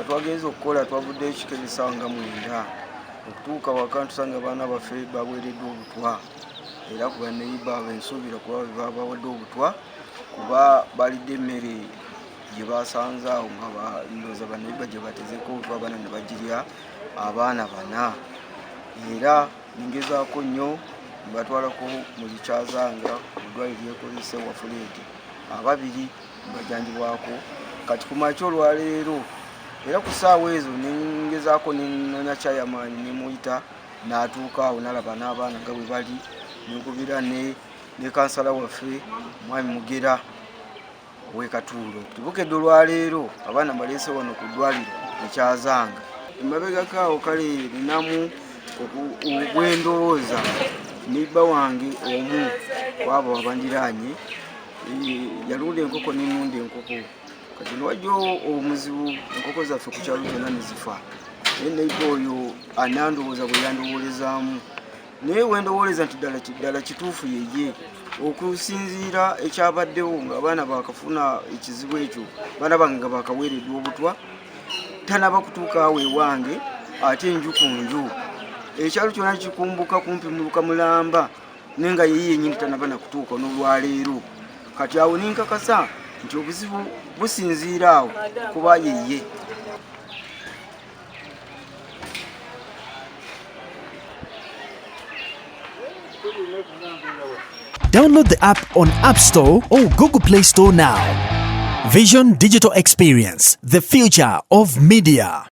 Twagenze okukola twavudde ekikeresaawa nga 9 okutuuka waka tusanga abaana baffe baweereddwa obutwa era kuba neyiba bensuubira kuba babawadde obutwa kuba balidde emmere gye basanze awo nga balooza baneyiba gye batezeko obutwa abaana ne bagirya abaana 4 era ningezaako nnyo batwalako mu likyazanga eddwaliro lyekolise Ffamire 2 bajanjibwako kati ku makya olwaleero era ku ssaawa ezo ningezaako ninonya kyayamaanyi nemuyita n'atuuka awo nalaba n'abaana nga bwe bali nekubira ne kansala waffe mwami Mugera ow'e Katuulo. Tubukedde olwaleero abaana baleese wano ku ddwaliro ekyazanga emabegako awo kale ninamu obwendowooza nibba wange omu kwabo abandiraanye yalunda enkoko nenunda enkoko kati niwajja omuzibu enkoko zaffe ku kyalo zonna nezifa naye neiba oyo anandowooza bwe yandowoolezaamu naye wendowooleza nti ddala kituufu yeye okusinziira ekyabaddewo ng'abaana bakafuna ekizibu ekyo baana bange nga bakaweereddwa obutwa tanaba kutuuka awo ewange ate enju ku nju ekyalo kyonna kikumbuka kumpi mu Lukamulamba naye nga yeye yennyini tanaba nakutuuka n'olwaleero kati awo ninkakasa nti obuzibu businziira awo kuba yeye. Download the app on App Store or Google Play Store now. Vision Digital Experience, the future of media.